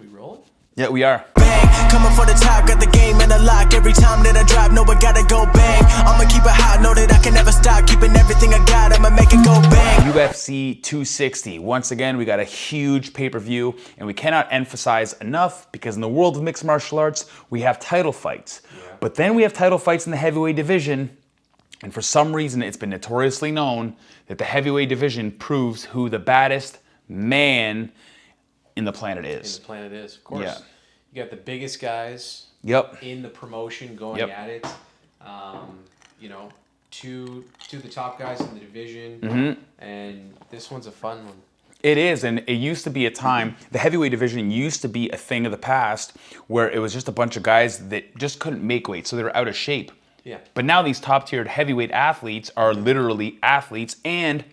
We rolling? Yeah, we are. Bang, coming for the top, got the game in the lock. Every time that I drop, no, I gotta go bang. I'ma keep it hot, know that I can never stop. Keeping everything I got, I'ma make it go bang. UFC 260. Once again, we got a huge pay-per-view, and we cannot emphasize enough because in the world of mixed martial arts, we have title fights. Yeah. But then we have title fights in the heavyweight division, and for some reason, it's been notoriously known that the heavyweight division proves who the baddest man in the planet is. Of course. Yeah. You got the biggest guys in the promotion going at it. You know, two of the top guys in the division. And this one's a fun one. It is, and it used to be a time, the heavyweight division used to be a thing of the past where it was just a bunch of guys that just couldn't make weight, so they were out of shape. Yeah. But now these top-tiered heavyweight athletes are literally athletes and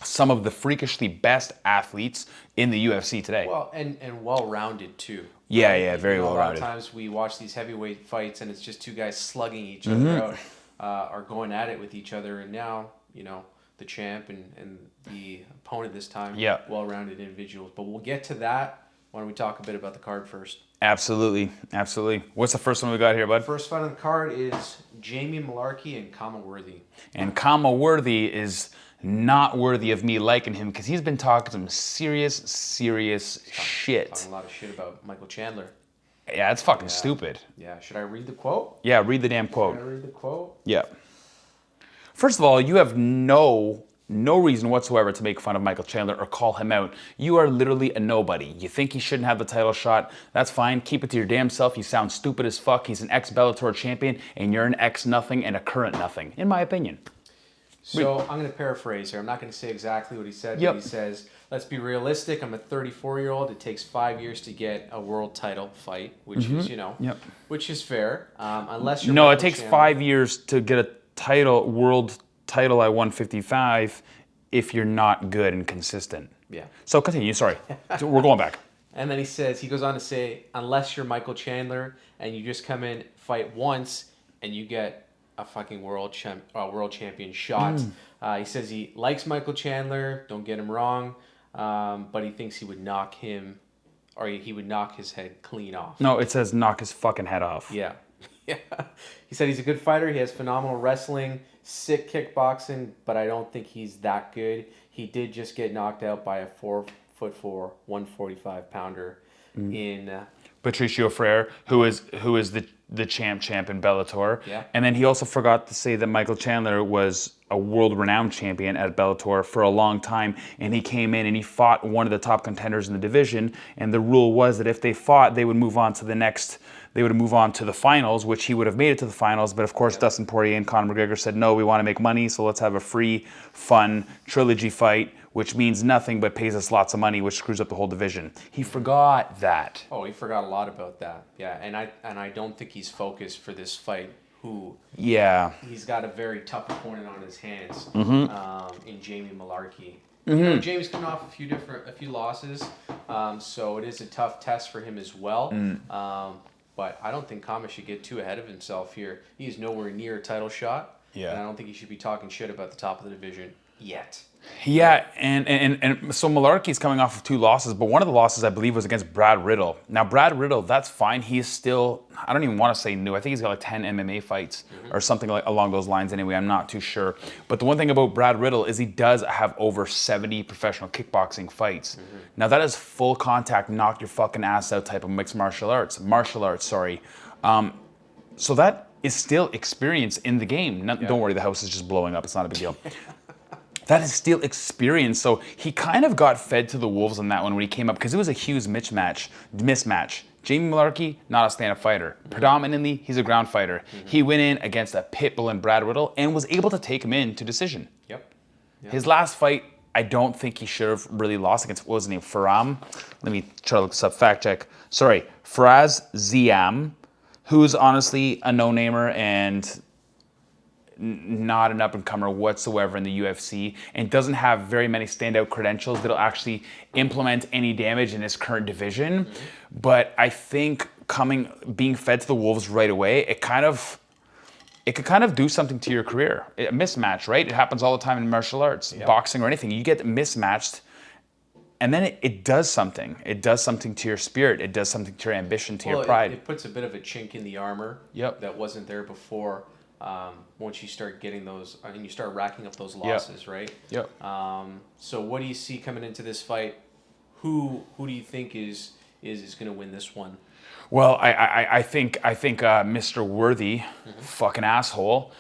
some of the freakishly best athletes in the UFC today. Well, and well-rounded too. Yeah, right? yeah, very well-rounded. A lot of times we watch these heavyweight fights and it's just two guys slugging each other out, are going at it with each other. And now, you know, the champ and the opponent this time, well-rounded individuals. But we'll get to that. Why don't we talk a bit about the card first? Absolutely, absolutely. What's the first one we got here, bud? First fight on the card is Jamie Malarkey and Kama Worthy. And Kama Worthy is not worthy of me liking him because he's been talking some serious shit. Talking a lot of shit about Michael Chandler. Yeah, it's fucking stupid. Yeah, should I read the quote? Yeah, read the damn quote. Should I read the quote? Yeah. First of all, you have no reason whatsoever to make fun of Michael Chandler or call him out. You are literally a nobody. You think he shouldn't have the title shot? That's fine. Keep it to your damn self. You sound stupid as fuck. He's an ex-Bellator champion, and you're an ex-nothing and a current nothing, in my opinion. So I'm going to paraphrase here. I'm not going to say exactly what he said, but he says, let's be realistic. I'm a 34-year-old. It takes 5 years to get a world title fight, which is, you know, which is fair. Unless you're No, Michael it takes Chandler. 5 years to get a world title at 155 if you're not good and consistent. Yeah. So continue, sorry. So we're going back. And then he goes on to say, unless you're Michael Chandler and you just come in, fight once, and you get a fucking world champion shot. He says he likes Michael Chandler, don't get him wrong, but he thinks he would knock him, or he would knock his head clean off. No, it says knock his fucking head off. Yeah. Yeah. He said he's a good fighter. He has phenomenal wrestling, sick kickboxing, but I don't think he's that good. He did just get knocked out by a 4'4", 145-pounder in... Patricio Freire, who is the champ in Bellator. Yeah. And then he also forgot to say that Michael Chandler was a world-renowned champion at Bellator for a long time, and he came in and he fought one of the top contenders in the division, and the rule was that if they fought, they would move on to the finals, which he would have made it to the finals, but of course Dustin Poirier and Conor McGregor said, no, we want to make money, so let's have a free, fun trilogy fight, which means nothing but pays us lots of money, which screws up the whole division. He forgot that. Oh, he forgot a lot about that. Yeah, and I don't think he's focused for this fight. He's got a very tough opponent on his hands in Jamie Malarkey. You know, Jamie's coming off a few losses, so it is a tough test for him as well. But I don't think Kama should get too ahead of himself here. He is nowhere near a title shot, and I don't think he should be talking shit about the top of the division yet. Yeah, and so Malarkey's coming off of 2 losses, but one of the losses I believe was against Brad Riddle. Now Brad Riddle, that's fine. He's still, I don't even want to say new. I think he's got like 10 MMA fights or something like along those lines anyway. I'm not too sure. But the one thing about Brad Riddle is he does have over 70 professional kickboxing fights. Now that is full contact, knock your fucking ass out type of mixed martial arts. So that is still experience in the game. Don't worry, the house is just blowing up. It's not a big deal. That is still experience. So he kind of got fed to the wolves on that one when he came up because it was a huge mismatch. Jamie Malarkey, not a stand-up fighter. Predominantly, he's a ground fighter. He went in against a pit bull in Brad Riddle and was able to take him into decision. Yep. His last fight, I don't think he should have really lost against, what was his name, Faram? Let me try to look this up, fact check. Sorry, Faraz Ziam, who's honestly a no-namer and not an up-and-comer whatsoever in the UFC and doesn't have very many standout credentials that'll actually implement any damage in his current division. But I think being fed to the wolves right away, it could kind of do something to your career. A mismatch, right? It happens all the time in martial arts, boxing or anything. You get mismatched And then it does something. It does something to your spirit. It does something to your ambition, to your pride. It puts a bit of a chink in the armor that wasn't there before. Once you start getting those, and you start racking up those losses, right? Yep. So what do you see coming into this fight? Who do you think is going to win this one? Well, I think Mr. Worthy, fucking asshole,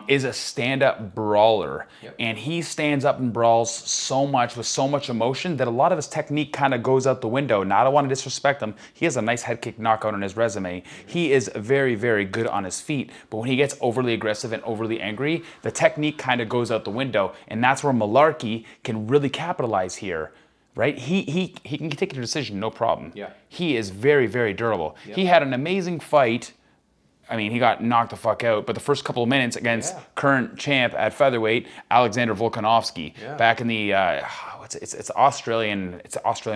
is a stand-up brawler. Yep. And he stands up and brawls so much with so much emotion that a lot of his technique kind of goes out the window. Now, I don't want to disrespect him. He has a nice head kick knockout on his resume. He is very, very good on his feet. But when he gets overly aggressive and overly angry, the technique kind of goes out the window. And that's where Malarkey can really capitalize here. Right? He can take a decision, no problem. Yeah. He is very, very durable. Yep. He had an amazing fight. I mean, he got knocked the fuck out, but the first couple of minutes against current champ at featherweight, Alexander Volkanovski, back in the it's Australian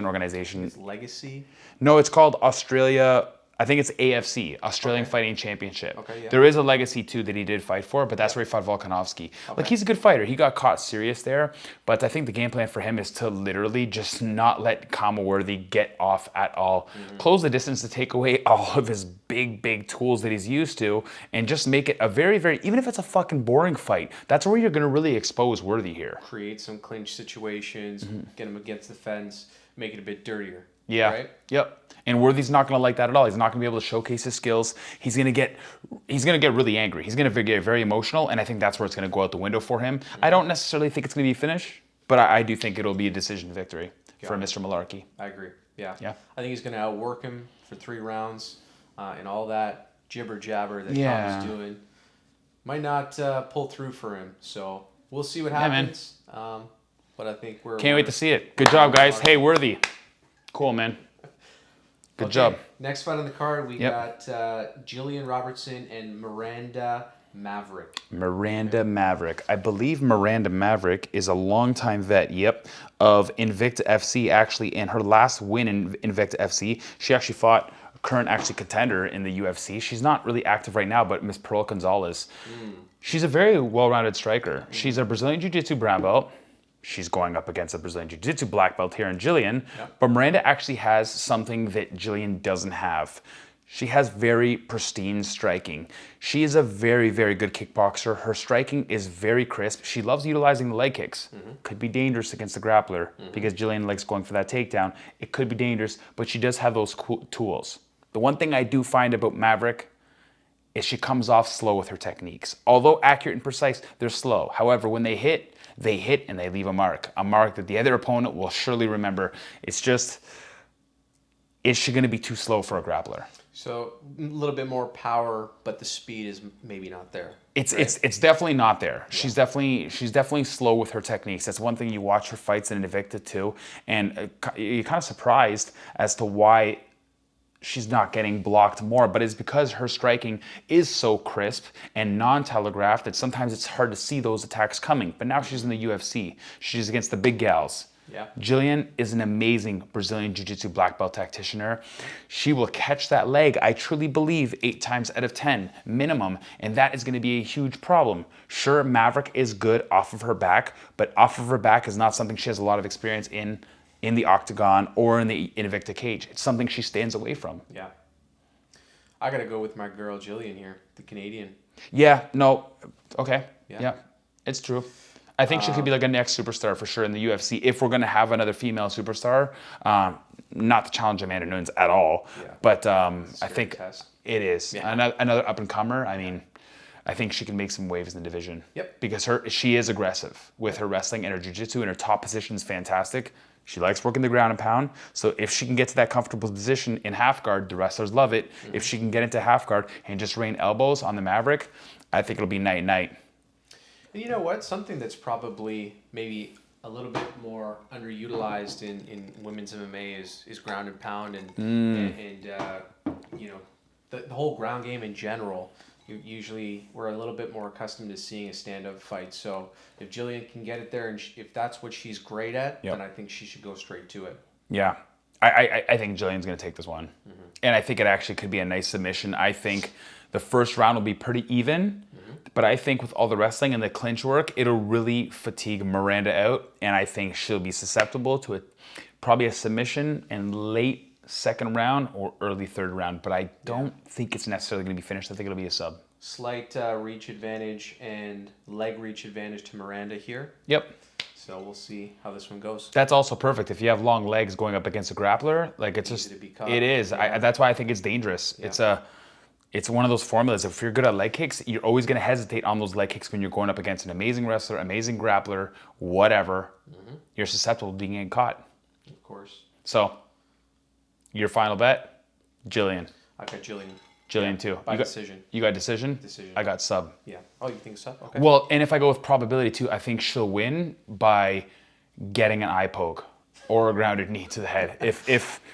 organization. His legacy? No, it's called Australia. I think it's AFC, Australian Fighting Championship. Okay, yeah. There is a legacy too that he did fight for, but that's where he fought Volkanovski. Like, he's a good fighter. He got caught serious there, but I think the game plan for him is to literally just not let Kama Worthy get off at all. Close the distance to take away all of his big tools that he's used to, and just make it a very, very, even if it's a fucking boring fight, that's where you're going to really expose Worthy here. Create some clinch situations, get him against the fence, make it a bit dirtier. Yeah. Right? Yep. And Worthy's not going to like that at all. He's not going to be able to showcase his skills. He's going to get really angry. He's going to get very emotional, and I think that's where it's going to go out the window for him. I don't necessarily think it's going to be a finish, but I do think it'll be a decision victory for Mr. Malarkey. I agree. Yeah. Yeah. I think he's going to outwork him for 3 rounds, and all that jibber jabber that Kama's doing might not pull through for him. So we'll see what happens. But I think Can't wait to see it. Good job, guys. Hey, Worthy. Cool, man. Good job. Next fight on the card, we got Jillian Robertson and Miranda Maverick. Miranda Maverick. I believe Miranda Maverick is a longtime vet, of Invicta FC. Actually, in her last win in Invicta FC, she actually fought a current contender in the UFC. She's not really active right now, but Miss Pearl Gonzalez. She's a very well-rounded striker. She's a Brazilian Jiu-Jitsu brown belt. She's going up against a Brazilian Jiu-Jitsu black belt here in Jillian. But Miranda actually has something that Jillian doesn't have. She has very pristine striking. She is a very, very good kickboxer. Her striking is very crisp. She loves utilizing the leg kicks. Could be dangerous against the grappler because Jillian likes going for that takedown. It could be dangerous, but she does have those cool tools. The one thing I do find about Maverick is she comes off slow with her techniques. Although accurate and precise, they're slow. However, when they hit and they leave a mark that the other opponent will surely remember. It's just, is she going to be too slow for a grappler? So a little bit more power, but the speed is maybe not there. It's definitely not there. She's definitely slow with her techniques. That's one thing you watch her fights in Invicta too, and you're kind of surprised as to why she's not getting blocked more, but it's because her striking is so crisp and non-telegraphed that sometimes it's hard to see those attacks coming. But now she's in the UFC. She's against the big gals. Yeah. Jillian is an amazing Brazilian Jiu-Jitsu black belt practitioner. She will catch that leg, I truly believe, 8 times out of 10 minimum, and that is going to be a huge problem. Sure, Maverick is good off of her back, but off of her back is not something she has a lot of experience in the octagon or in the Invicta cage. It's something she stands away from. Yeah. I got to go with my girl Jillian here, the Canadian. Yeah, no, okay. Yeah, it's true. I think she could be like a next superstar for sure in the UFC if we're going to have another female superstar. Not to challenge Amanda Nunes at all, but I think it is. Yeah. Another up-and-comer. I mean, I think she can make some waves in the division. Yep. Because she is aggressive with her wrestling and her jiu-jitsu, and her top position is fantastic. She likes working the ground and pound. So if she can get to that comfortable position in half guard, the wrestlers love it. If she can get into half guard and just rain elbows on the Maverick, I think it'll be night-night. And you know what? Something that's probably maybe a little bit more underutilized in women's MMA is ground and pound and you know, the whole ground game in general. We're a little bit more accustomed to seeing a stand-up fight. So if Jillian can get it there, and if that's what she's great at, then I think she should go straight to it. Yeah. I think Jillian's going to take this one. And I think it actually could be a nice submission. I think the first round will be pretty even, but I think with all the wrestling and the clinch work, it'll really fatigue Miranda out, and I think she'll be susceptible to a probably a submission in late second round or early third round, but I don't think it's necessarily going to be finished. I think it'll be a sub. Slight reach advantage and leg reach advantage to Miranda here. Yep. So we'll see how this one goes. That's also perfect. If you have long legs going up against a grappler, like it's just, it is. Yeah. That's why I think it's dangerous. Yeah. It's one of those formulas. If you're good at leg kicks, you're always going to hesitate on those leg kicks when you're going up against an amazing wrestler, amazing grappler, whatever. Mm-hmm. You're susceptible to being getting caught. Of course. So, your final bet, Jillian. I got Jillian. Jillian too. By decision. You got decision? Decision. I got sub. Yeah. Oh, you think sub? Okay. Well, and if I go with probability too, I think she'll win by getting an eye poke or a grounded knee to the head. If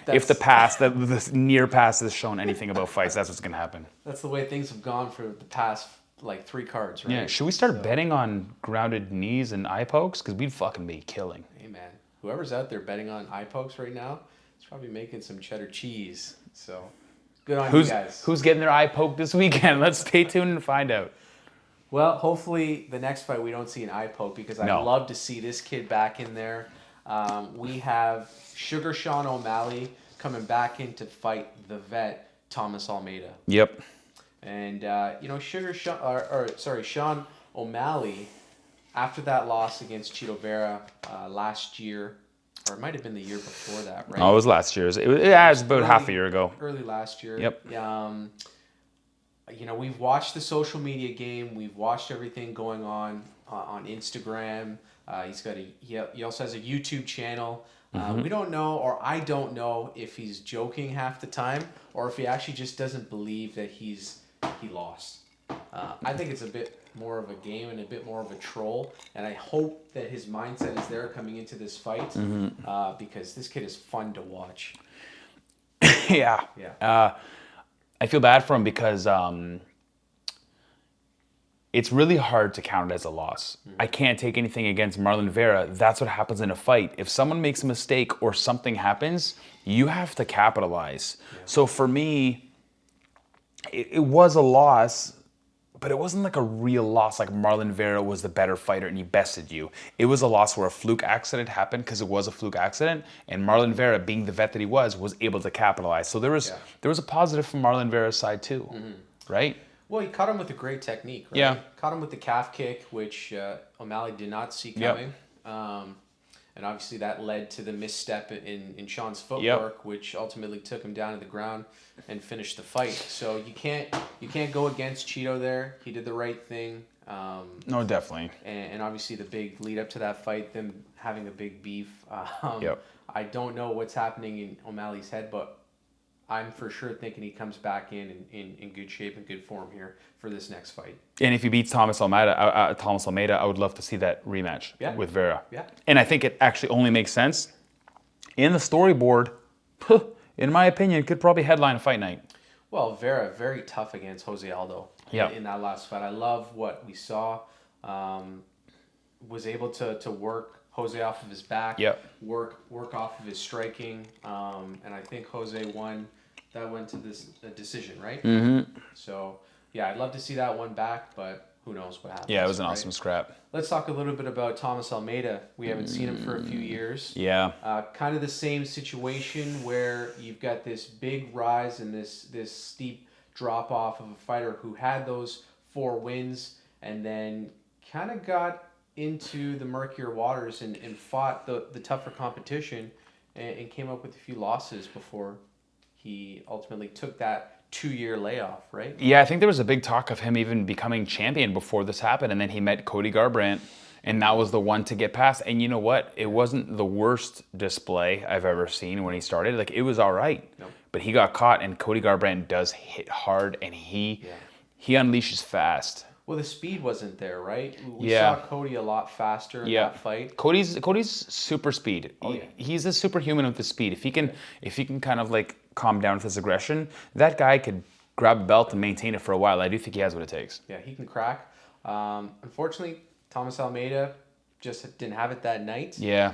the near pass has shown anything about fights, that's what's gonna happen. That's the way things have gone for the past like 3 cards, right? Yeah. Should we start betting on grounded knees and eye pokes? Because we'd fucking be killing. Hey man, whoever's out there betting on eye pokes right now is probably making some cheddar cheese. So. Good on you guys. Who's getting their eye poked this weekend? Let's stay tuned and find out. Well, hopefully the next fight we don't see an eye poke because I'd love to see this kid back in there. We have Sugar Sean O'Malley coming back in to fight the vet Thomas Almeida. Yep. And Sean O'Malley, after that loss against Chito Vera last year. Or it might have been the year before that, right? Oh, it was last year. It was about half a year ago. Early last year. Yep. We've watched the social media game. We've watched everything going on Instagram. He also has a YouTube channel. We don't know, or I don't know, if he's joking half the time or if he actually just doesn't believe that he lost. I think it's a bit more of a game and a bit more of a troll, and I hope that his mindset is there coming into this fight because this kid is fun to watch. Yeah. I feel bad for him because it's really hard to count it as a loss. I can't take anything against Marlon Vera. That's what happens in a fight. If someone makes a mistake or something happens, you have to capitalize. Yeah. So for me, it was a loss, but it wasn't like a real loss, like Marlon Vera was the better fighter and he bested you. It was a loss where a fluke accident happened because it was a fluke accident, and Marlon Vera, being the vet that he was able to capitalize. So there was a positive from Marlon Vera's side too, right? Well, he caught him with a great technique, right? Yeah. Caught him with the calf kick, which O'Malley did not see coming. And obviously that led to the misstep in Sean's footwork, which ultimately took him down to the ground and finished the fight. So you can't go against Chito there. He did the right thing. No, definitely. And obviously the big lead up to that fight, them having a big beef. I don't know what's happening in O'Malley's head, but I'm for sure thinking he comes back in good shape and good form here for this next fight. And if he beats Thomas Almeida, I would love to see that rematch with Vera. Yeah. And I think it actually only makes sense. In the storyboard, in my opinion, could probably headline a fight night. Well, Vera, very tough against Jose Aldo in that last fight. I love what we saw. Was able to work Jose off of his back, work off of his striking, and I think Jose won. That went to a decision, right? Mm-hmm. So, yeah, I'd love to see that one back, but who knows what happens. Yeah, it was an awesome scrap. Let's talk a little bit about Thomas Almeida. We haven't seen him for a few years. Yeah. Kind of the same situation where you've got this big rise and this steep drop off of a fighter who had those 4 wins and then kind of got into the murkier waters and fought the tougher competition and came up with a few losses before he ultimately took that 2-year layoff, right? Yeah, I think there was a big talk of him even becoming champion before this happened, and then he met Cody Garbrandt, and that was the one to get past. And you know what? It wasn't the worst display I've ever seen when he started. Like, it was all right. Nope. But he got caught, and Cody Garbrandt does hit hard, and he unleashes fast. Well, the speed wasn't there, right? We saw Cody a lot faster in that fight. Cody's super speed. Oh, yeah. He's a superhuman with the speed. If he can kind of like calm down with his aggression, that guy could grab a belt and maintain it for a while. I do think he has what it takes. Yeah, he can crack. Unfortunately, Thomas Almeida just didn't have it that night. Yeah.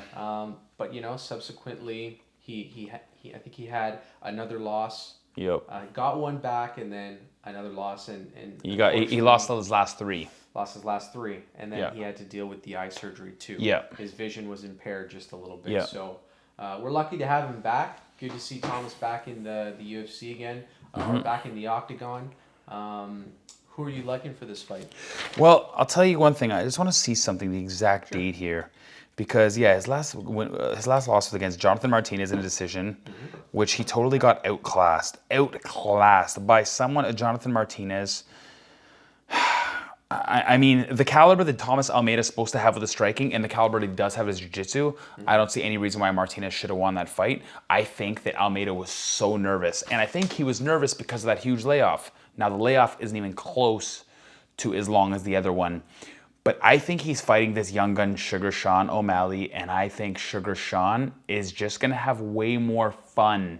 But subsequently I think he had another loss. Yep. Got one back and then another loss and he lost his last 3. Lost his last 3, and then he had to deal with the eye surgery too. Yeah. His vision was impaired just a little bit. Yeah. So we're lucky to have him back. Good to see Thomas back in the UFC again, or back in the octagon. Who are you liking for this fight? Well, I'll tell you one thing. I just want to see something, the exact date here. Because, yeah, his last loss was against Jonathan Martinez in a decision, which he totally got outclassed by someone, Jonathan Martinez. I mean, the caliber that Thomas Almeida is supposed to have with the striking and the caliber that he does have with his jiu-jitsu, I don't see any reason why Martinez should have won that fight. I think that Almeida was so nervous. And I think he was nervous because of that huge layoff. Now, the layoff isn't even close to as long as the other one. But I think he's fighting this young gun Sugar Sean O'Malley, and I think Sugar Sean is just going to have way more fun.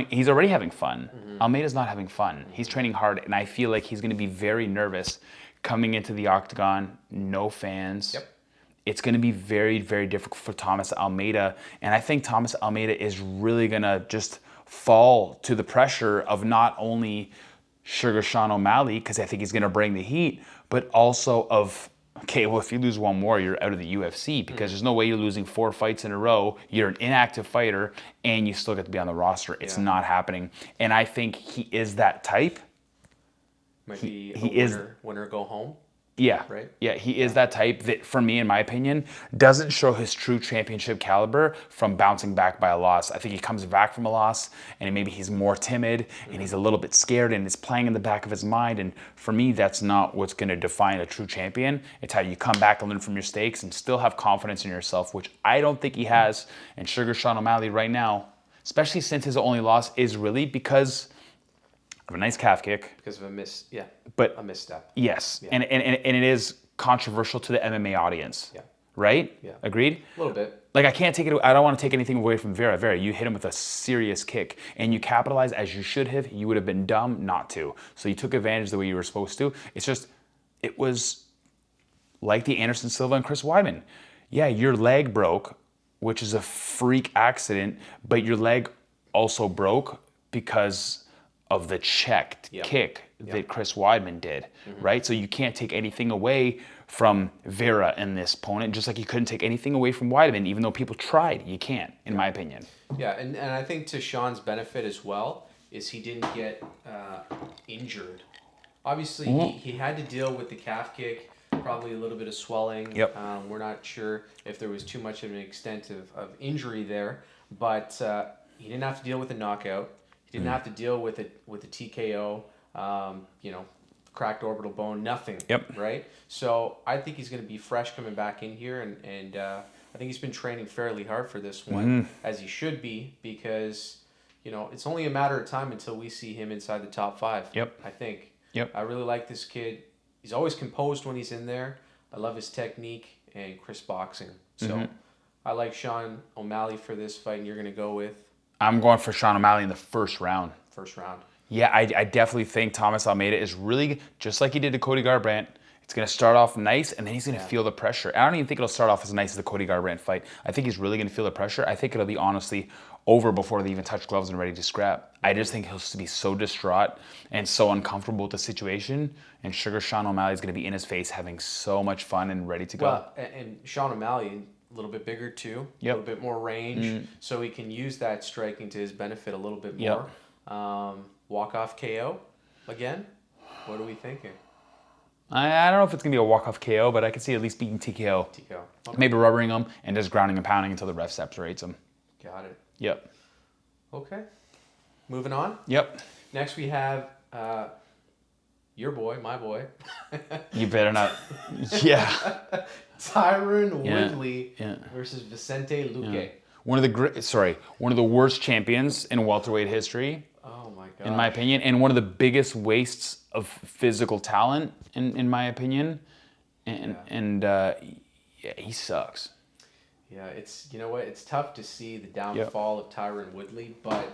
He's already having fun. Almeida's not having fun. He's training hard, and I feel like he's going to be very nervous coming into the octagon. No fans. Yep. It's going to be very, very difficult for Thomas Almeida, and I think Thomas Almeida is really going to just fall to the pressure of not only Sugar Sean O'Malley, because I think he's going to bring the heat, but also of, okay, well, if you lose one more, you're out of the UFC, because there's no way you're losing 4 fights in a row. You're an inactive fighter, and you still get to be on the roster. It's not happening. And I think he is that type. Might be a winner go home. Yeah, right? Yeah, he is that type that, for me, in my opinion, doesn't show his true championship caliber from bouncing back by a loss. I think he comes back from a loss, and maybe he's more timid, and he's a little bit scared, and it's playing in the back of his mind. And for me, that's not what's going to define a true champion. It's how you come back and learn from your mistakes and still have confidence in yourself, which I don't think he has. And Sugar Sean O'Malley right now, especially since his only loss is really because of a nice calf kick. Because of a misstep. Yes, yeah. And it is controversial to the MMA audience. Yeah. Right? Yeah. Agreed? A little bit. Like, I don't want to take anything away from Vera. Vera, you hit him with a serious kick, and you capitalized as you should have. You would have been dumb not to. So you took advantage the way you were supposed to. It's just, it was like the Anderson Silva and Chris Weidman. Yeah, your leg broke, which is a freak accident, but your leg also broke because of the checked kick that Chris Weidman did, right? So you can't take anything away from Vera in this opponent, just like you couldn't take anything away from Weidman, even though people tried. You can't, in my opinion. Yeah, and I think to Sean's benefit as well is he didn't get injured. Obviously, he had to deal with the calf kick, probably a little bit of swelling. Yep. We're not sure if there was too much of an extent of injury there, but he didn't have to deal with a knockout. He didn't have to deal with a TKO, cracked orbital bone, nothing. Yep. Right? So I think he's going to be fresh coming back in here, and I think he's been training fairly hard for this one, as he should be, because, it's only a matter of time until we see him inside the top 5. Yep. I think. Yep. I really like this kid. He's always composed when he's in there. I love his technique and crisp boxing. So I like Sean O'Malley for this fight, and you're going to go with? I'm going for Sean O'Malley in the first round. First round. Yeah, I definitely think Thomas Almeida is really, just like he did to Cody Garbrandt, it's going to start off nice, and then he's going to feel the pressure. I don't even think it'll start off as nice as the Cody Garbrandt fight. I think he's really going to feel the pressure. I think it'll be honestly over before they even touch gloves and ready to scrap. I just think he'll be so distraught and so uncomfortable with the situation, and Sugar Sean O'Malley is going to be in his face having so much fun and ready to go. Well, and Sean O'Malley, a little bit bigger too, a little bit more range, so he can use that striking to his benefit a little bit more. Walk-off KO again? What are we thinking? I don't know if it's going to be a walk-off KO, but I can see at least beating TKO. Okay. Maybe rubbering him and just grounding and pounding until the ref separates him. Got it. Yep. Okay. Moving on. Yep. Next we have your boy, my boy. You better not. Yeah. Tyron Woodley versus Vicente Luque. Yeah. One of the worst champions in welterweight history. Oh my god. In my opinion, and one of the biggest wastes of physical talent in my opinion. And he sucks. Yeah, it's it's tough to see the downfall of Tyron Woodley, but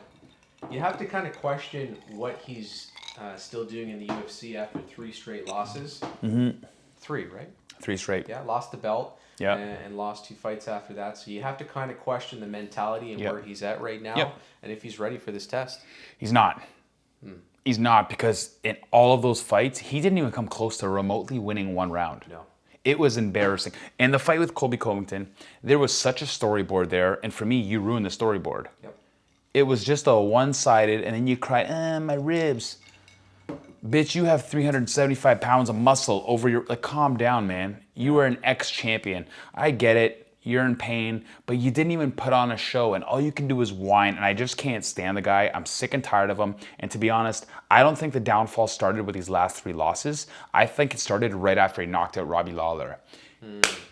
you have to kind of question what he's still doing in the UFC after 3 straight losses. 3, right? 3 straight. Yeah, lost the belt. Yeah. And lost 2 fights after that. So you have to kind of question the mentality and where he's at right now, and if he's ready for this test. He's not. He's not, because in all of those fights, he didn't even come close to remotely winning 1 round. No. It was embarrassing. And the fight with Colby Covington, there was such a storyboard there. And for me, you ruined the storyboard. Yep. It was just a one-sided, and then you cried, my ribs. Bitch, you have 375 pounds of muscle over your... Like, calm down, man. You are an ex-champion. I get it. You're in pain, but you didn't even put on a show, and all you can do is whine, and I just can't stand the guy. I'm sick and tired of him, and to be honest, I don't think the downfall started with these last 3 losses. I think it started right after he knocked out Robbie Lawler.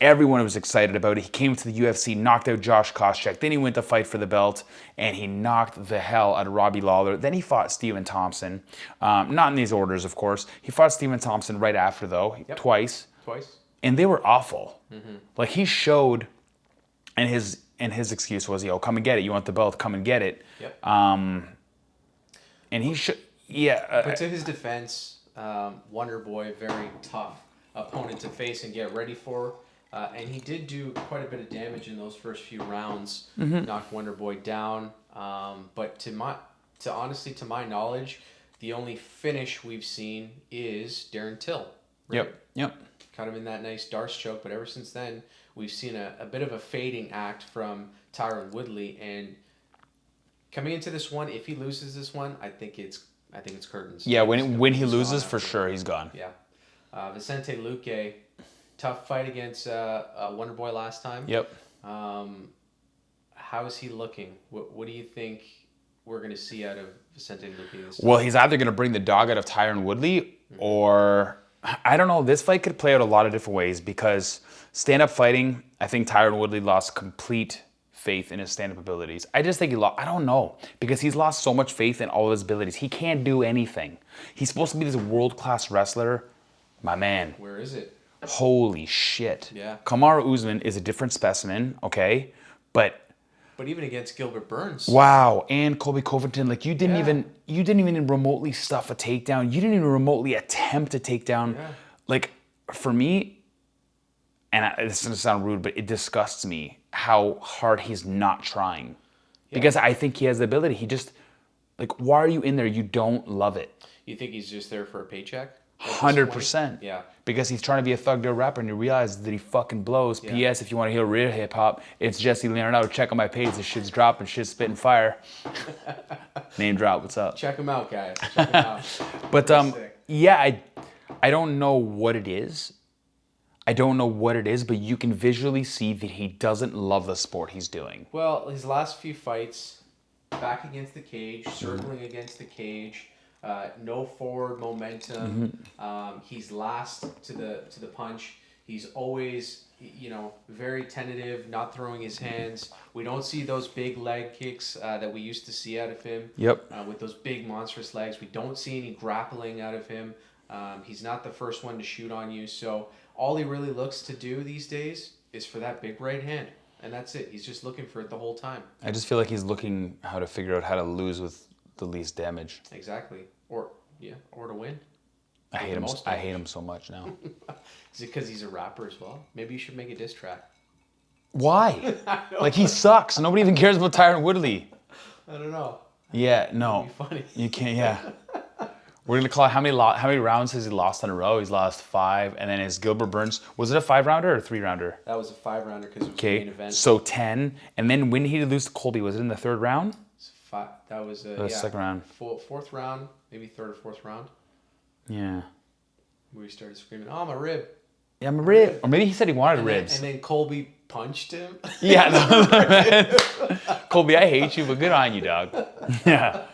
Everyone was excited about it. He came to the UFC, knocked out Josh Koscheck, then he went to fight for the belt, and he knocked the hell out of Robbie Lawler. Then he fought Stephen Thompson. Not in these orders, of course. He fought Stephen Thompson right after, though, twice. And they were awful. Like, he showed... And his excuse was, come and get it. You want the belt, come and get it. Yep. And he should, but to his defense, Wonder Boy, very tough opponent to face and get ready for. And he did do quite a bit of damage in those first few rounds. Knocked Wonder Boy down. But to my knowledge, the only finish we've seen is Darren Till. Right? Yep. Caught him in that nice Darce choke, but ever since then, we've seen a bit of a fading act from Tyron Woodley. And coming into this one, if he loses this one, I think it's curtains. Yeah, when he loses, for sure, he's gone. Yeah. Vicente Luque, tough fight against Wonder Boy last time. Yep. How is he looking? What do you think we're going to see out of Vicente Luque this time? Well, he's either going to bring the dog out of Tyron Woodley or... I don't know. This fight could play out a lot of different ways because stand-up fighting, I think Tyron Woodley lost complete faith in his stand-up abilities. I just think he lost. I don't know. Because he's lost so much faith in all of his abilities. He can't do anything. He's supposed to be this world-class wrestler. My man. Where is it? Holy shit. Yeah. Kamaru Usman is a different specimen, okay? But even against Gilbert Burns. Wow, and Colby Covington, like you didn't even remotely stuff a takedown. You didn't even remotely attempt a takedown. Yeah. Like for me, and this is gonna sound rude, but it disgusts me how hard he's not trying. Yeah. Because I think he has the ability. He just like, why are you in there? You don't love it. You think he's just there for a paycheck? 100%. Yeah. Because he's trying to be a thug to a rapper and you realize that he fucking blows. Yeah. P.S. If you want to hear real hip hop, it's Jesse Leonardo. Check on my page. This shit's dropping. Shit's spitting fire. Name drop. What's up? Check him out, guys. Check him out. But yeah, I don't know what it is. But you can visually see that he doesn't love the sport he's doing. Well, his last few fights, back against the cage, circling against the cage. No forward momentum. He's last to the punch. He's always, very tentative, not throwing his hands. We don't see those big leg kicks that we used to see out of him. Yep. With those big monstrous legs, we don't see any grappling out of him. He's not the first one to shoot on you. So all he really looks to do these days is for that big right hand, and that's it. He's just looking for it the whole time. I just feel like he's looking how to figure out how to lose with the least damage. Exactly. Or to win. I hate him. I hate him so much now. Is it because he's a rapper as well? Maybe you should make a diss track. Why? Like he sucks. Nobody even cares about Tyron Woodley. I don't know. Yeah, no. That'd be funny. You can't. Yeah. We're gonna call it how many rounds has he lost in a row? He's lost 5, and then his Gilbert Burns. Was it a 5-rounder or a 3-rounder? That was a 5-rounder because it was the main event. So 10, and then when did he lose to Colby? Was it in the 3rd round? That was second round. 4th round, maybe 3rd or 4th round. Yeah. Where he started screaming, "Oh, my rib!" Yeah, my rib. Or maybe he said he wanted ribs. And then Colby punched him. Yeah. Colby, I hate you, but good on you, dog. Yeah.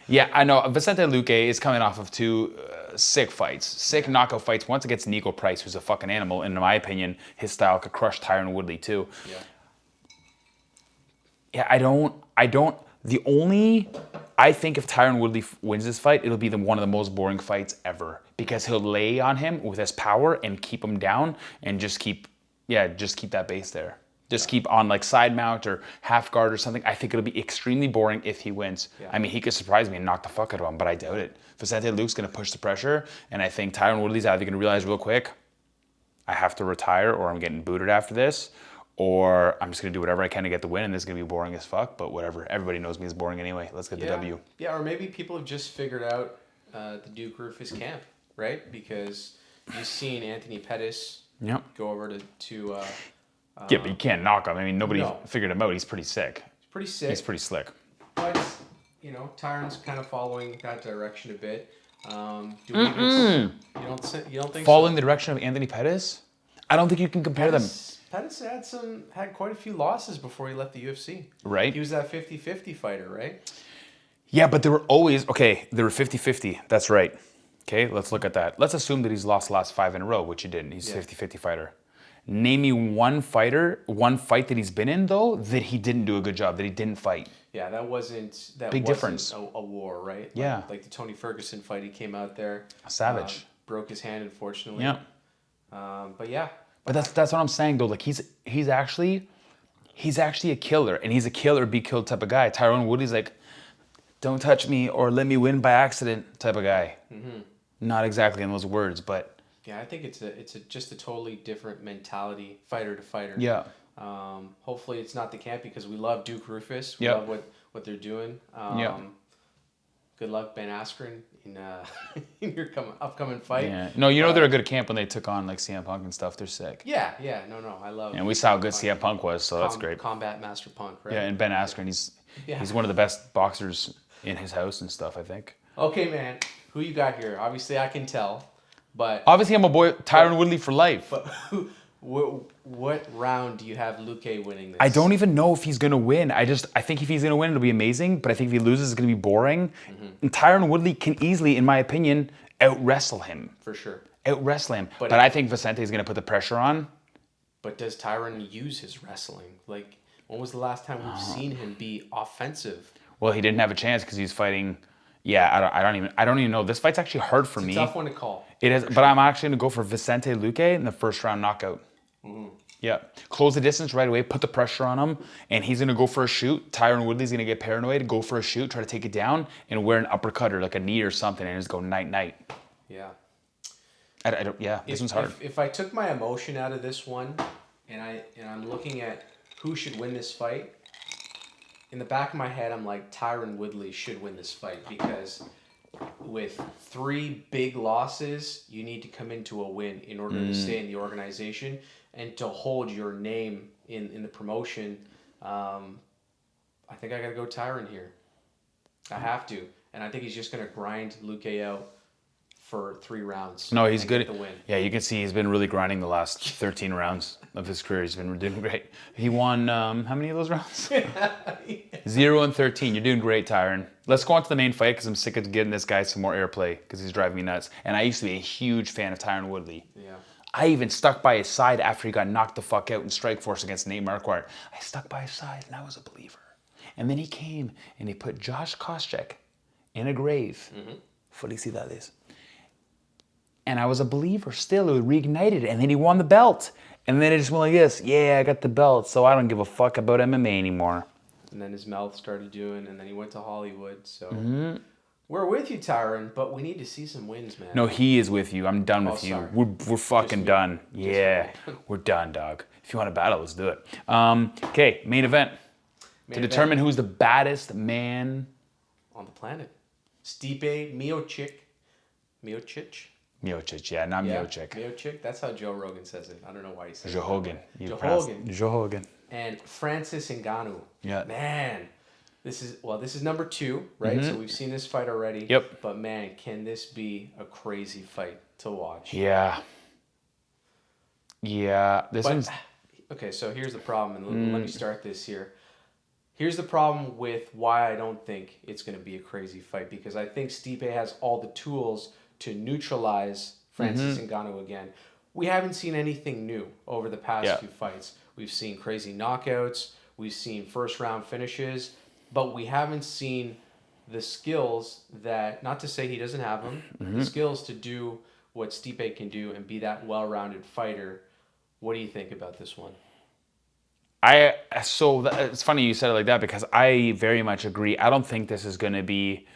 Yeah, I know. Vicente Luque is coming off of 2 sick fights. Sick knockout fights. Once against Nico Price, who's a fucking animal. And in my opinion, his style could crush Tyron Woodley too. Yeah. Yeah, I think if Tyron Woodley wins this fight, it'll be one of the most boring fights ever because he'll lay on him with his power and keep him down and just keep that base there. Just keep on like side mount or half guard or something. I think it'll be extremely boring if he wins. Yeah. I mean, he could surprise me and knock the fuck out of him, but I doubt it. Vicente Luque's going to push the pressure, and I think Tyron Woodley's either going to realize real quick, I have to retire or I'm getting booted after this, or I'm just going to do whatever I can to get the win, and this is going to be boring as fuck, but whatever. Everybody knows me as boring anyway. Let's get the W. Yeah, or maybe people have just figured out the Duke Roufus camp, right? Because you've seen Anthony Pettis Yep. Go over to yeah, but you can't knock him. I mean, nobody figured him out. He's pretty sick. He's pretty sick. He's pretty slick. But, Tyron's kind of following that direction a bit. You don't think Following the direction of Anthony Pettis? I don't think you can compare them. Pettis had quite a few losses before he left the UFC. Right. He was that 50-50 fighter, right? Yeah, but they were always, they were 50-50. That's right. Okay, let's look at that. Let's assume that he's lost the last 5 in a row, which he didn't. He's a 50-50 fighter. Name me one fight that he's been in, though, that he didn't do a good job, that he didn't fight. Yeah, that wasn't difference. A war, right? Yeah. Like the Tony Ferguson fight, he came out there. Savage. Broke his hand, unfortunately. Yeah. But yeah. But that's what I'm saying, though. Like, he's actually a killer, and he's a kill or be killed type of guy. Tyron Woodley's like, don't touch me or let me win by accident type of guy. Mm-hmm. Not exactly in those words, but... Yeah, I think it's just a totally different mentality, fighter to fighter. Yeah. Hopefully it's not the camp because we love Duke Roufus. We Yep. love what they're doing. Good luck, Ben Askren, in your upcoming fight. Yeah. No, they're a good camp when they took on like CM Punk and stuff. They're sick. Yeah. No, I love. And we saw how good CM Punk was, so that's great. Combat Master Punk, right? Yeah, and Ben Askren, he's one of the best boxers in his house and stuff, I think. Okay, man, who you got here? Obviously, I can tell. But obviously, I'm a boy, Tyron Woodley for life. But what round do you have Luke winning this? I don't even know if he's gonna win. I think if he's gonna win, it'll be amazing. But I think if he loses, it's gonna be boring. Mm-hmm. And Tyron Woodley can easily, in my opinion, out-wrestle him. For sure. Out-wrestle him. But I think Vicente is gonna put the pressure on. But does Tyron use his wrestling? Like, when was the last time we've seen him be offensive? Well, he didn't have a chance because he's fighting. Yeah, I don't even know. This fight's actually hard for me. It's a tough one to call. It is, but I'm actually gonna go for Vicente Luque in the first round knockout. Mm-hmm. Yeah, close the distance right away, put the pressure on him, and he's gonna go for a shoot. Tyron Woodley's gonna get paranoid, go for a shoot, try to take it down, and wear an uppercut or like a knee or something, and just go night. Yeah. I don't. Yeah, this one's hard. If I took my emotion out of this one, and I'm looking at who should win this fight. In the back of my head, I'm like, Tyron Woodley should win this fight because with 3 big losses, you need to come into a win in order to stay in the organization and to hold your name in the promotion. I think I got to go Tyron here. I have to. And I think he's just going to grind Luque out for 3 rounds. No, he's good. The win. Yeah, you can see he's been really grinding the last 13 rounds of his career. He's been doing great. He won how many of those rounds? 0 and 13. You're doing great, Tyron. Let's go on to the main fight because I'm sick of getting this guy some more airplay because he's driving me nuts. And I used to be a huge fan of Tyron Woodley. Yeah. I even stuck by his side after he got knocked the fuck out in Strikeforce against Nate Marquardt. I stuck by his side and I was a believer. And then he came and he put Josh Koscheck in a grave. Mm-hmm. Felicidades. And I was a believer still. It reignited. And then he won the belt. And then it just went like this. Yeah, I got the belt, so I don't give a fuck about MMA anymore. And then his mouth started doing, and then he went to Hollywood. So we're with you, Tyron, but we need to see some wins, man. No, he is with you. I'm done with you. Sorry. We're fucking done. Yeah, we're done, dog. If you want to battle, let's do it. Okay, main event. To determine who's the baddest man on the planet. Stipe Miocic. Miocic, yeah, not Miocic. Miocic, that's how Joe Rogan says it. I don't know why he says Joe Hogan. Joe Hogan. And Francis Ngannou. Yeah. Man, this is number 2, right? Mm-hmm. So we've seen this fight already. Yep. But man, can this be a crazy fight to watch? Yeah. Yeah. Okay, so here's the problem, and let me start this here. Here's the problem with why I don't think it's going to be a crazy fight, because I think Stipe has all the tools to neutralize Francis Ngannou again. We haven't seen anything new over the past few fights. We've seen crazy knockouts. We've seen first-round finishes. But we haven't seen the skills that, not to say he doesn't have them, the skills to do what Stipe can do and be that well-rounded fighter. What do you think about this one? It's funny you said it like that because I very much agree. I don't think this is going to be...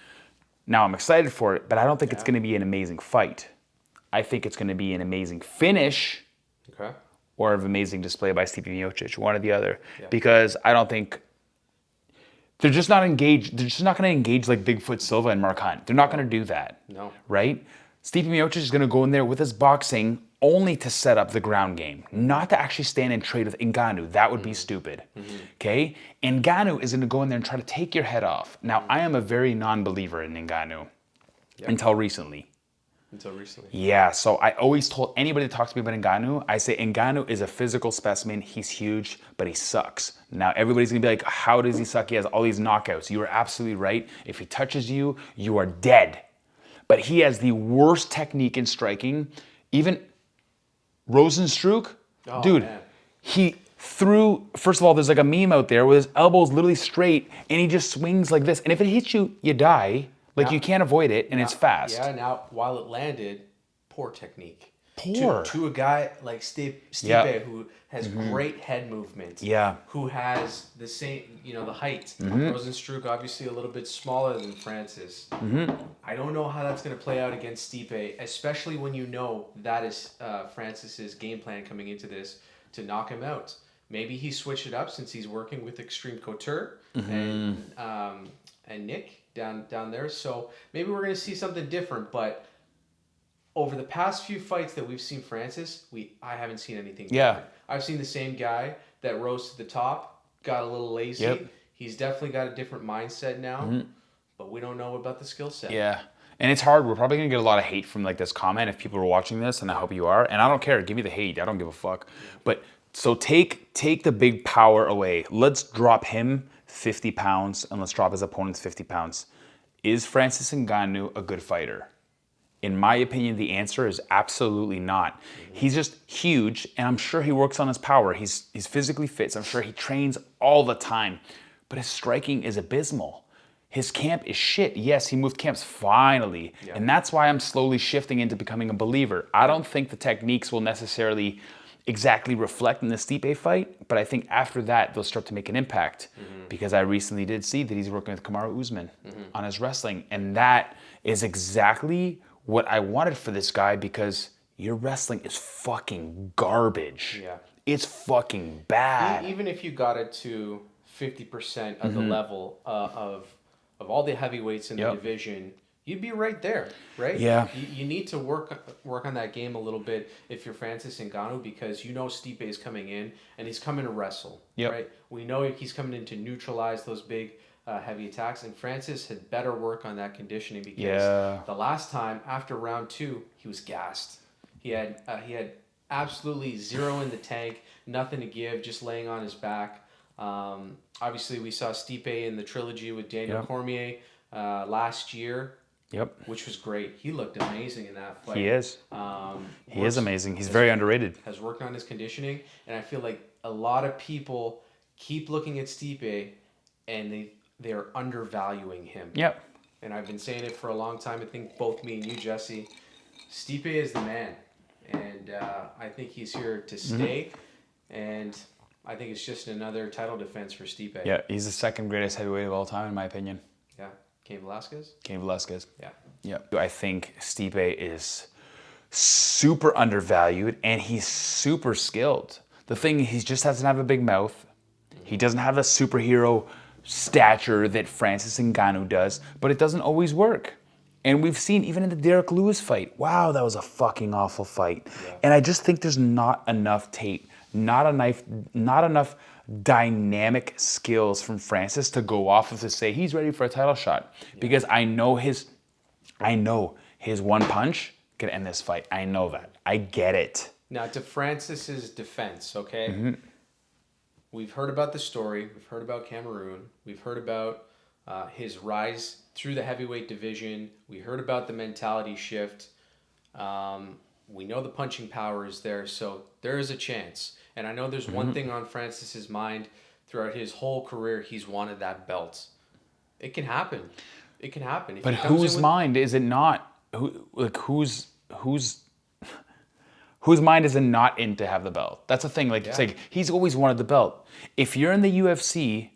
Now, I'm excited for it, but I don't think it's going to be an amazing fight. I think it's going to be an amazing finish or an amazing display by Stipe Miocic, one or the other. Yeah. Because I don't think... They're just not engaged. They're just not going to engage like Bigfoot Silva and Mark Hunt. They're not going to do that. No. Right? Stipe Miocic is going to go in there with his boxing only to set up the ground game, not to actually stand and trade with Ngannou. That would be stupid. Okay? Ngannou is going to go in there and try to take your head off. Now, I am a very non-believer in Ngannou until recently. Yeah, so I always told anybody that talks to me about Ngannou, I say Ngannou is a physical specimen. He's huge, but he sucks. Now, everybody's going to be like, how does he suck? He has all these knockouts. You are absolutely right. If he touches you, you are dead. But he has the worst technique in striking. Even Rosenstruck, dude, man. He threw, first of all, there's like a meme out there with his elbows literally straight, and he just swings like this. And if it hits you, you die. Like, you can't avoid it, and it's fast. Yeah, now, while it landed, poor technique. Poor. To a guy like Stipe, who has great head movement. Yeah. Who has the same, the height. Rosenstruck, obviously a little bit smaller than Francis. I don't know how that's going to play out against Stipe, especially when you know that is Francis's game plan coming into this, to knock him out. Maybe he switched it up since he's working with Extreme Couture and Nick down there. So maybe we're going to see something different, but over the past few fights that we've seen Francis, I haven't seen anything different. I've seen the same guy that rose to the top, got a little lazy. Yep. He's definitely got a different mindset now, but we don't know about the skill set. Yeah. And it's hard. We're probably going to get a lot of hate from like this comment if people are watching this, and I hope you are. And I don't care. Give me the hate. I don't give a fuck. But so take the big power away. Let's drop him 50 pounds, and let's drop his opponents 50 pounds. Is Francis Ngannou a good fighter? In my opinion, the answer is absolutely not. He's just huge, and I'm sure he works on his power. He's physically fit, so I'm sure he trains all the time. But his striking is abysmal. His camp is shit. Yes, he moved camps finally, and that's why I'm slowly shifting into becoming a believer. I don't think the techniques will necessarily exactly reflect in the Stipe fight, but I think after that, they'll start to make an impact. Because I recently did see that he's working with Kamaru Usman on his wrestling, and that is exactly what I wanted for this guy, because your wrestling is fucking garbage. Yeah. It's fucking bad. Even if you got it to 50% of the level of all the heavyweights in the division, you'd be right there, right? Yeah. You need to work on that game a little bit if you're Francis Ngannou, because Stipe is coming in and he's coming to wrestle, right? We know he's coming in to neutralize those big heavy attacks, and Francis had better work on that conditioning, because the last time after round 2 he was gassed. He had absolutely zero in the tank, nothing to give, just laying on his back. Obviously we saw Stipe in the trilogy with Daniel Cormier last year. Which was great. He looked amazing in that fight. He is. He is amazing. He's very underrated. Has worked on his conditioning, and I feel like a lot of people keep looking at Stipe, and they are undervaluing him. And I've been saying it for a long time. I think both me and you, Jesse, Stipe is the man, and I think he's here to stay. And I think it's just another title defense for Stipe. Yeah, he's the second greatest heavyweight of all time, in my opinion. Yeah. Cain Velasquez? Cain Velasquez. Yeah. I think Stipe is super undervalued, and he's super skilled. The thing, he just doesn't have a big mouth. He doesn't have the superhero stature that Francis Ngannou does, but it doesn't always work. And we've seen even in the Derek Lewis fight, wow, that was a fucking awful fight. And I just think there's not enough tape, not enough dynamic skills from Francis to go off of to say he's ready for a title shot. Because I know his one punch can end this fight. I know that. I get it. Now, to Francis's defense, okay? We've heard about the story. We've heard about Cameroon. We've heard about his rise through the heavyweight division. We heard about the mentality shift. We know the punching power is there, so there is a chance. And I know there's one thing on Francis's mind throughout his whole career. He's wanted that belt. It can happen. It can happen. But whose mind is it not? Whose mind is it not in to have the belt? That's the thing. It's like he's always wanted the belt. If you're in the UFC,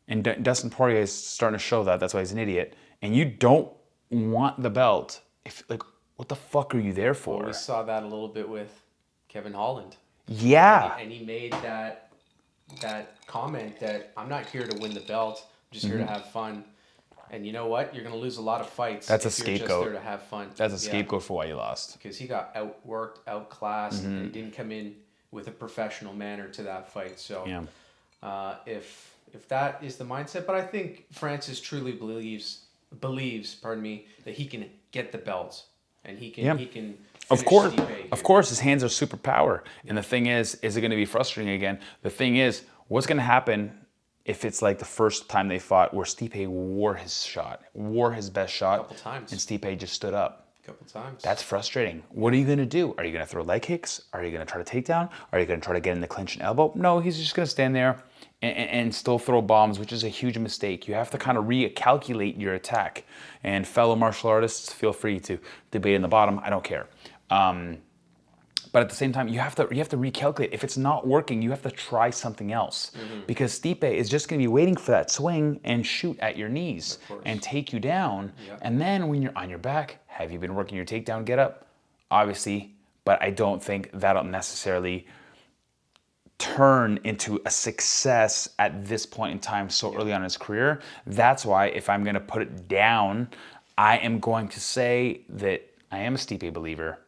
and Dustin Poirier is starting to show that, that's why he's an idiot, and you don't want the belt, what the fuck are you there for? Well, we saw that a little bit with Kevin Holland. Yeah. And he made that comment that I'm not here to win the belt. I'm just here to have fun. And you know what? You're going to lose a lot of fights. That's a if you're scapegoat. just there to have fun. That's a scapegoat for why you lost. Because he got outworked, outclassed, and he didn't come in with a professional manner to that fight. So if that is the mindset, but I think Francis truly believes, that he can get the belt and he can. Of course, his hands are superpower. And the thing is it going to be frustrating again? The thing is, what's going to happen if it's like the first time they fought where Stipe wore his best shot, a couple times, and Stipe just stood up? A couple times. That's frustrating. What are you going to do? Are you going to throw leg kicks? Are you going to try to take down? Are you going to try to get in the clinch and elbow? No, he's just going to stand there and still throw bombs, which is a huge mistake. You have to kind of recalculate your attack. And fellow martial artists, feel free to debate in the bottom. I don't care. But at the same time, you have to recalculate. If it's not working, you have to try something else. Because Stipe is just going to be waiting for that swing and shoot at your knees and take you down. Yep. And then when you're on your back, have you been working your takedown get up? Obviously, but I don't think that'll necessarily turn into a success at this point in time so early on in his career. That's why if I'm going to put it down, I am going to say that I am a Stipe believer,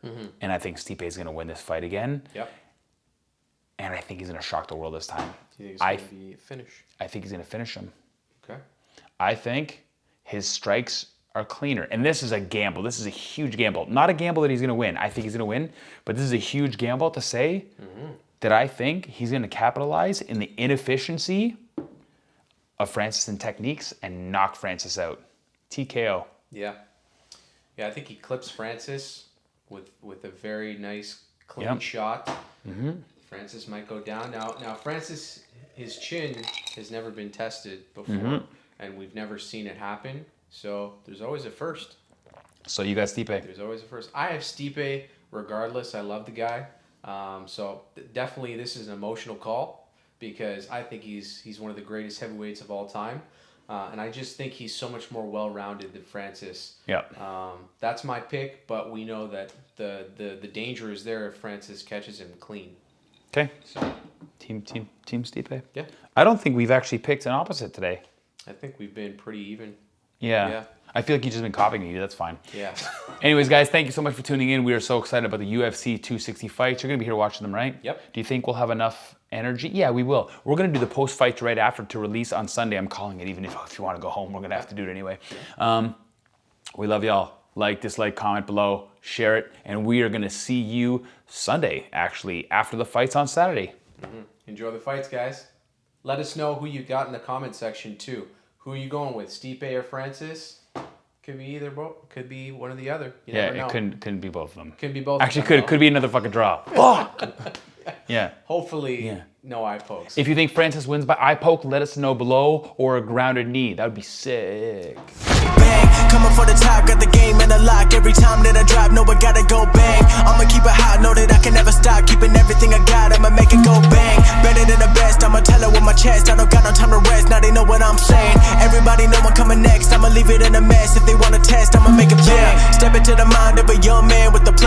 and I think Stipe is going to win this fight again. Yep. And I think he's going to shock the world this time. Do you think it's going to be a finish? I think he's going to finish him. Okay. I think his strikes are cleaner. And this is a gamble. This is a huge gamble. Not a gamble that he's going to win. I think he's going to win, but this is a huge gamble to say that I think he's going to capitalize in the inefficiency of Francis and techniques and knock Francis out. TKO. Yeah. Yeah, I think he clips Francis with a very nice, clean shot. Francis might go down. Now Francis, his chin has never been tested before, and we've never seen it happen. So there's always a first. So you got Stipe. There's always a first. I have Stipe regardless. I love the guy. So definitely this is an emotional call because I think he's one of the greatest heavyweights of all time. And I just think he's so much more well-rounded than Francis. Yeah. That's my pick, but we know that the danger is there if Francis catches him clean. Okay. So Team Stipe. Yeah. I don't think we've actually picked an opposite today. I think we've been pretty even. Yeah. I feel like you've just been copying me. That's fine. Yeah. Anyways, guys, thank you so much for tuning in. We are so excited about the UFC 260 fights. You're going to be here watching them, right? Yep. Do you think we'll have enough energy? Yeah, we will. We're going to do the post-fights right after to release on Sunday. I'm calling it, even if you want to go home, we're going to have to do it anyway. We love y'all. Like, dislike, comment below, share it, and we are going to see you Sunday, actually, after the fights on Saturday. Enjoy the fights, guys. Let us know who you got in the comment section, too. Who are you going with, Stipe or Francis? Could be either, bro. Could be one or the other. You never know. It couldn't be both of them. Could be both. Actually, could be another fucking draw. Fuck. Yeah. Hopefully, no eye pokes. If you think Francis wins by eye poke, let us know below, or a grounded knee. That would be sick. Bang, coming for the top, got the game in the lock. Every time that I drop, know I gotta go bang. I'ma keep it hot, know that I can never stop. Keeping everything I got, I'ma make it go bang. Better than the best, I'ma tell it with my chest. I don't got no time to rest, now they know what I'm saying. Everybody know I'm coming next, I'ma leave it in a mess. If they wanna test, I'ma make it bang. Step into the mind of a young man with the plan.